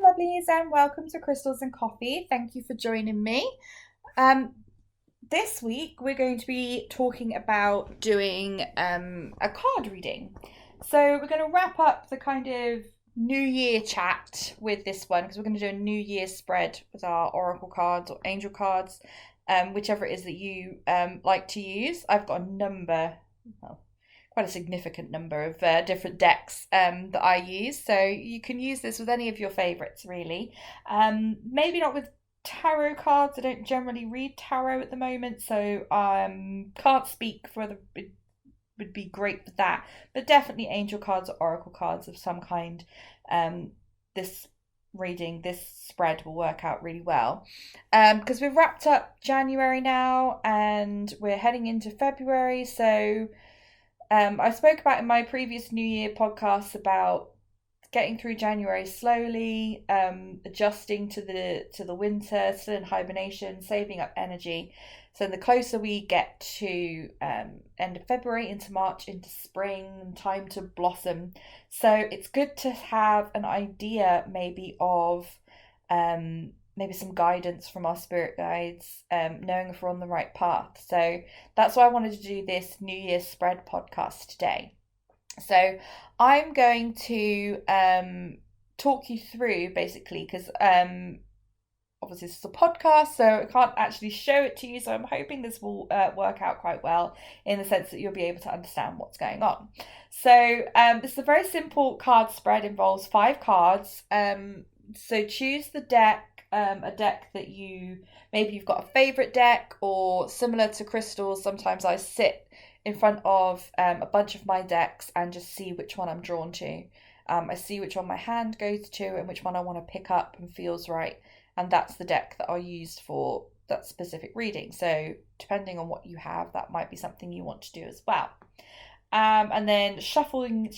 lovelies, and welcome to Crystals and Coffee. Thank you for joining me. Um, this week we're going to be talking about doing a card reading. So we're going to wrap up the kind of New Year chat with this one because we're going to do a New Year spread with our Oracle cards or Angel cards, whichever it is that you like to use. I've got a number. Well, quite a significant number of different decks that I use. So you can use this with any of your favourites, really. Maybe not with tarot cards. I don't generally read tarot at the moment, so can't speak for the. It would be great with that, but definitely angel cards or oracle cards of some kind. This reading, this spread will work out really well because we've wrapped up January now and we're heading into February. So I spoke about in my previous New Year podcast about getting through January slowly, adjusting to the winter, still in hibernation, saving up energy. So the closer we get to end of February into March into spring, time to blossom. So it's good to have an idea maybe of maybe some guidance from our spirit guides, knowing if we're on the right path. So that's why I wanted to do this New Year spread podcast today. So I'm going to talk you through basically because obviously this is a podcast, so I can't actually show it to you. So I'm hoping this will work out quite well in the sense that you'll be able to understand what's going on. So this is a very simple card spread, involves 5 cards. So choose the deck. A deck that maybe you've got a favorite deck, or similar to crystals, sometimes I sit in front of a bunch of my decks and just see which one I'm drawn to. I see which one my hand goes to and which one I want to pick up and feels right, and that's the deck that I'll use for that specific reading. So depending on what you have, that might be something you want to do as well. And then shuffling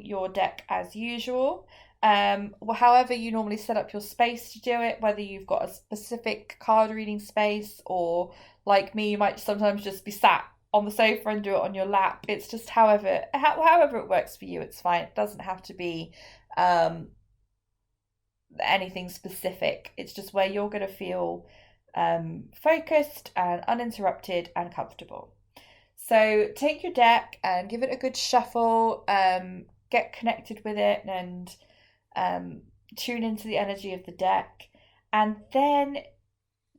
your deck as usual. However you normally set up your space to do it, whether you've got a specific card reading space, or like me, you might sometimes just be sat on the sofa and do it on your lap. It's just however it works for you, it's fine. It doesn't have to be anything specific. It's just where you're going to feel focused and uninterrupted and comfortable. So take your deck and give it a good shuffle, get connected with it, and tune into the energy of the deck. And then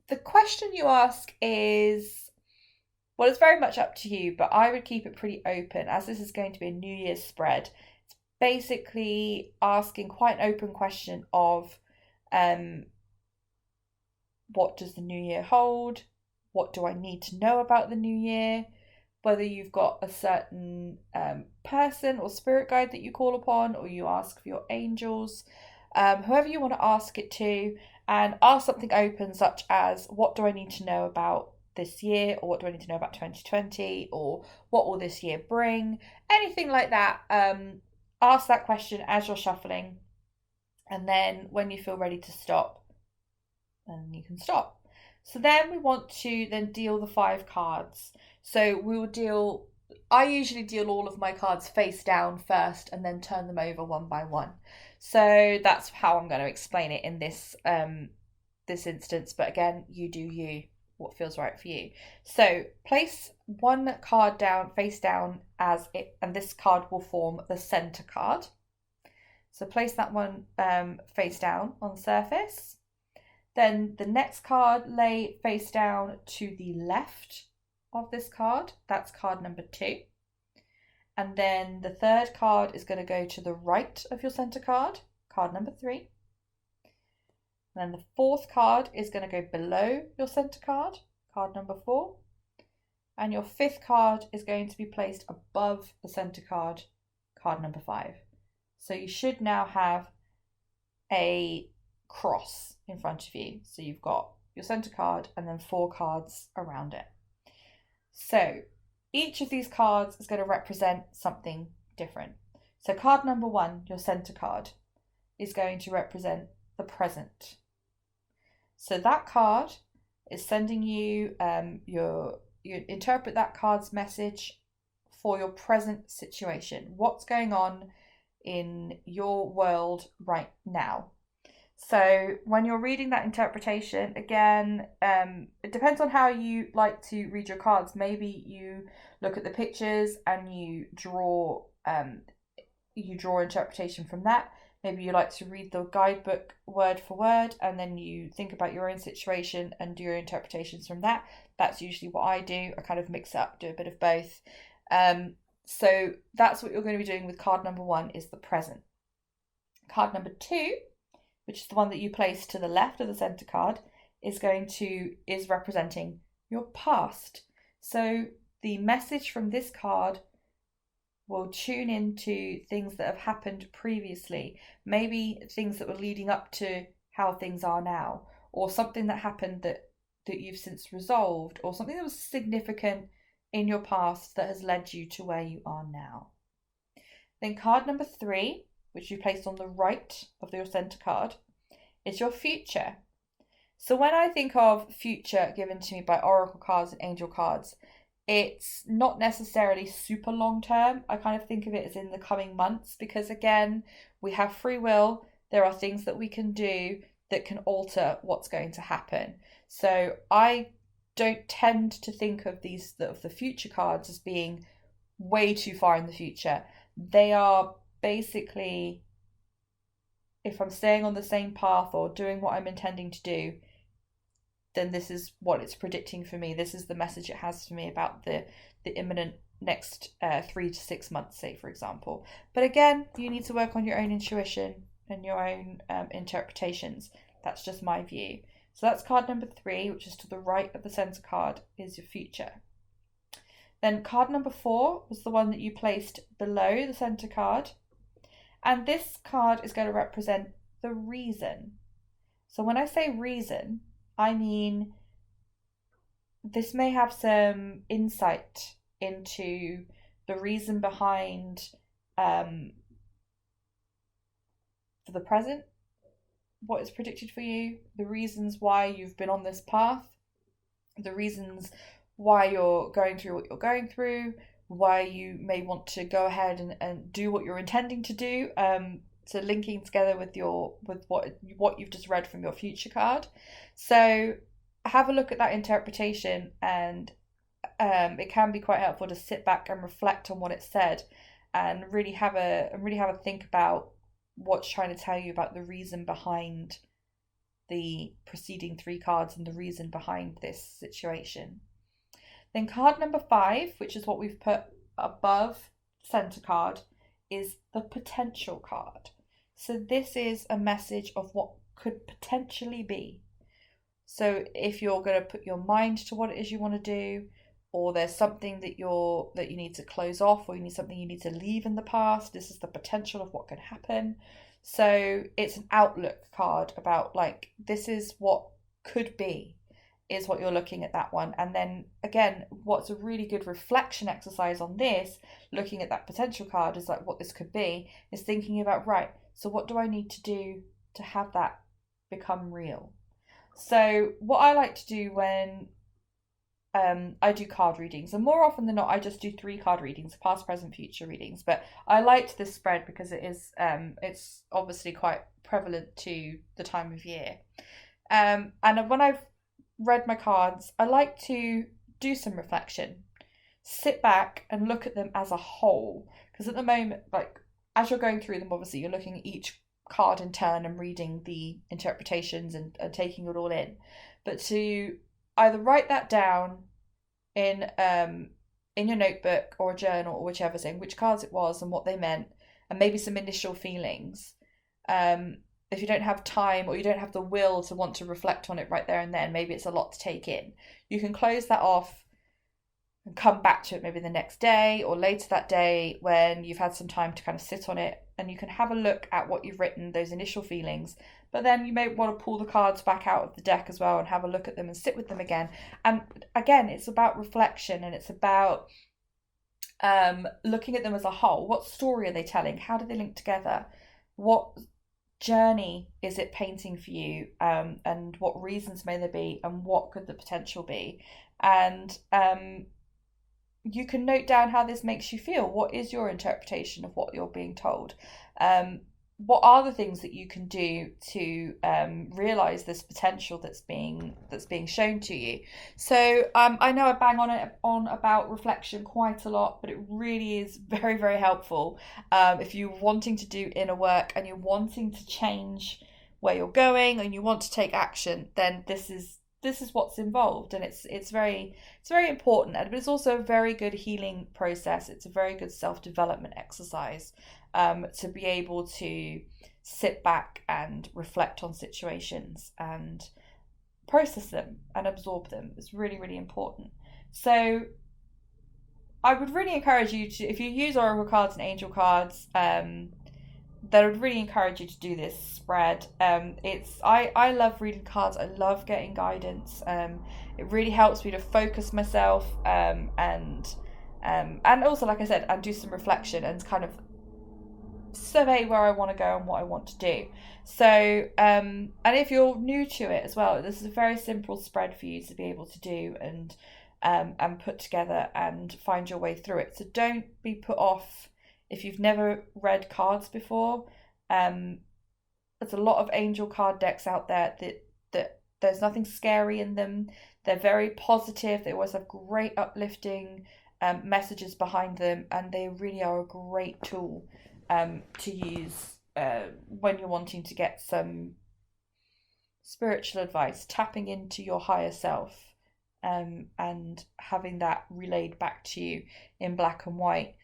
the question you ask is, well, it's very much up to you, but I would keep it pretty open as this is going to be a New Year's spread. It's basically asking quite an open question of what does the new year hold? What do I need to know about the new year? Whether you've got a certain person or spirit guide that you call upon, or you ask for your angels, whoever you want to ask it to, and ask something open such as, what do I need to know about this year, or what do I need to know about 2020, or what will this year bring? Anything like that. Ask that question as you're shuffling, and then when you feel ready to stop, then you can stop. So then we want to then deal the 5 cards. So I usually deal all of my cards face down first and then turn them over one by one. So that's how I'm going to explain it in this instance. But again, you do you, what feels right for you. So place one card down, face down and this card will form the center card. So place that one face down on the surface. Then the next card lay face down to the left of this card. That's card number 2. And then the third card is going to go to the right of your center card number 3. And then the fourth card is going to go below your center card number 4. And your fifth card is going to be placed above the center card number 5. So you should now have a cross in front of you. So you've got your center card and then 4 cards around it. So each of these cards is going to represent something different. So card number 1, your center card, is going to represent the present. So that card is sending you you interpret that card's message for your present situation. What's going on in your world right now? So when you're reading that interpretation, again, it depends on how you like to read your cards. Maybe you look at the pictures and you draw interpretation from that. Maybe you like to read the guidebook word for word and then you think about your own situation and do your interpretations from that. That's usually what I do. I kind of mix it up, do a bit of both. So that's what you're going to be doing with card number 1 is the present. Card number 2, which is the one that you place to the left of the center card, is representing your past. So the message from this card will tune into things that have happened previously, maybe things that were leading up to how things are now, or something that happened that you've since resolved, or something that was significant in your past that has led you to where you are now. Then card number 3, which you placed on the right of your center card, is your future. So when I think of future given to me by oracle cards and angel cards, it's not necessarily super long term. I kind of think of it as in the coming months because, again, we have free will. There are things that we can do that can alter what's going to happen. So I don't tend to think of the future cards as being way too far in the future. They are basically, if I'm staying on the same path or doing what I'm intending to do, then this is what it's predicting for me. This is the message it has for me about the imminent next 3 to 6 months, say, for example. But again, you need to work on your own intuition and your own interpretations. That's just my view. So that's card number 3, which is to the right of the center card, is your future. Then card number 4 was the one that you placed below the center card. And this card is going to represent the reason. So when I say reason, I mean this may have some insight into the reason behind for the present, what is predicted for you, the reasons why you've been on this path, the reasons why you're going through what you're going through, why you may want to go ahead and do what you're intending to do. So linking together with what you've just read from your future card. So have a look at that interpretation, and it can be quite helpful to sit back and reflect on what it said, and really have a think about what's trying to tell you about the reason behind the preceding 3 cards and the reason behind this situation. Then card number 5, which is what we've put above center card, is the potential card. So this is a message of what could potentially be. So if you're going to put your mind to what it is you want to do, or there's something that you need to close off, or you need something you need to leave in the past, this is the potential of what could happen. So it's an outlook card about, like, this is what could be, is what you're looking at that one. And then again, what's a really good reflection exercise on this, looking at that potential card, is like what this could be, is thinking about, right, so what do I need to do to have that become real? So what I like to do when I do card readings, and more often than not I just do 3 card readings, past, present, future readings, but I liked this spread because it's obviously quite prevalent to the time of year. And when I've read my cards, I like to do some reflection, sit back and look at them as a whole, because at the moment, like, as you're going through them, obviously you're looking at each card in turn and reading the interpretations and taking it all in, but to either write that down in your notebook or a journal or whichever, saying which cards it was and what they meant, and maybe some initial feelings. If you don't have time or you don't have the will to want to reflect on it right there and then, maybe it's a lot to take in, you can close that off and come back to it maybe the next day or later that day when you've had some time to kind of sit on it, and you can have a look at what you've written, those initial feelings. But then you may want to pull the cards back out of the deck as well and have a look at them and sit with them again. And again, it's about reflection, and it's about looking at them as a whole. What story are they telling? How do they link together? What journey is it painting for you? And what reasons may there be? And what could the potential be? And you can note down how this makes you feel. What is your interpretation of what you're being told? what are the things that you can do to realize this potential that's being shown to you. So I know I bang on about reflection quite a lot, but it really is very, very helpful if you're wanting to do inner work and you're wanting to change where you're going and you want to take action. Then this is what's involved, and it's very important, but it's also a very good healing process. It's a very good self-development exercise, to be able to sit back and reflect on situations and process them and absorb them. It's really, really important. So I would really encourage you to, if you use oracle cards and angel cards, that I would really encourage you to do this spread. I love reading cards. I love getting guidance. It really helps me to focus myself, and also, like I said, and do some reflection and kind of survey where I want to go and what I want to do. So, and if you're new to it as well, this is a very simple spread for you to be able to do and put together and find your way through it. So don't be put off if you've never read cards before. There's a lot of angel card decks out there that there's nothing scary in them. They're very positive. They always have great uplifting messages behind them, and they really are a great tool to use when you're wanting to get some spiritual advice, tapping into your higher self, and having that relayed back to you in black and white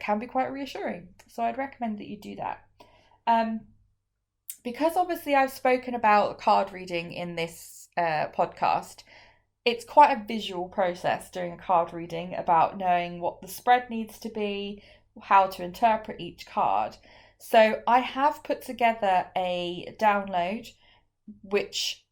can be quite reassuring. So I'd recommend that you do that. Because obviously I've spoken about card reading in this podcast, it's quite a visual process doing a card reading, about knowing what the spread needs to be, how to interpret each card. So I have put together a download which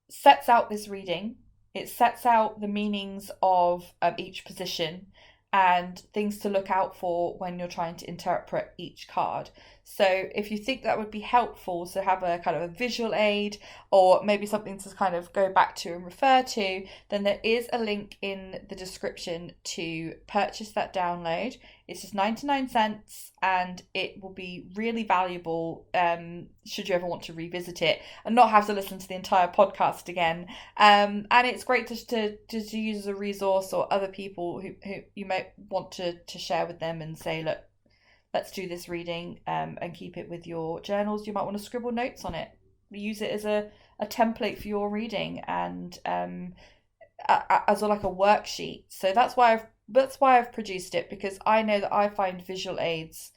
sets out this reading. It sets out the meanings of each position and things to look out for when you're trying to interpret each card. So if you think that would be helpful to have a kind of a visual aid, or maybe something to kind of go back to and refer to, then there is a link in the description to purchase that download. It's just 99 cents, and it will be really valuable should you ever want to revisit it and not have to listen to the entire podcast again. And it's great to use as a resource, or other people who you might want to share with them and say, look, let's do this reading, and keep it with your journals. You might want to scribble notes on it. Use it as a template for your reading, and as like a worksheet. So that's why I've produced it, because I know that I find visual aids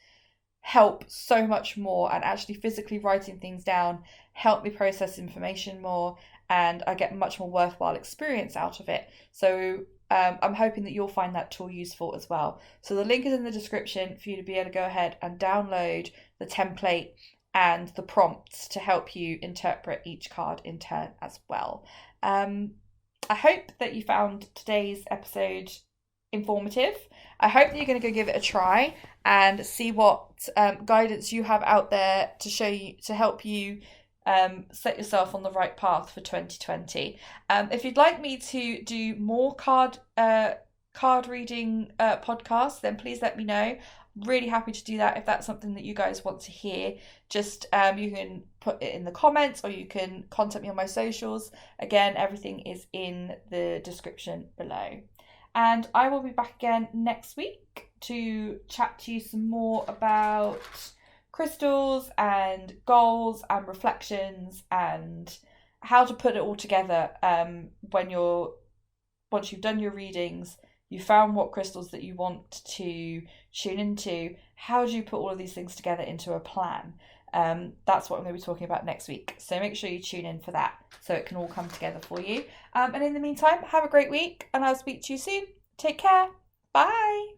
help so much more, and actually physically writing things down help me process information more, and I get much more worthwhile experience out of it. So I'm hoping that you'll find that tool useful as well. So the link is in the description for you to be able to go ahead and download the template and the prompts to help you interpret each card in turn as well. I hope that you found today's episode informative. I hope that you're going to go give it a try and see what guidance you have out there to show you, to help you set yourself on the right path for 2020. If you'd like me to do more card reading podcasts, then please let me know. Really happy to do that if that's something that you guys want to hear. Just you can put it in the comments, or you can contact me on my socials. Again, everything is in the description below. And I will be back again next week to chat to you some more about crystals and goals and reflections, and how to put it all together once you've done your readings, you found what crystals that you want to tune into. How do you put all of these things together into a plan? That's what I'm going to be talking about next week. So make sure you tune in for that, so it can all come together for you. And in the meantime, have a great week, and I'll speak to you soon. Take care. Bye.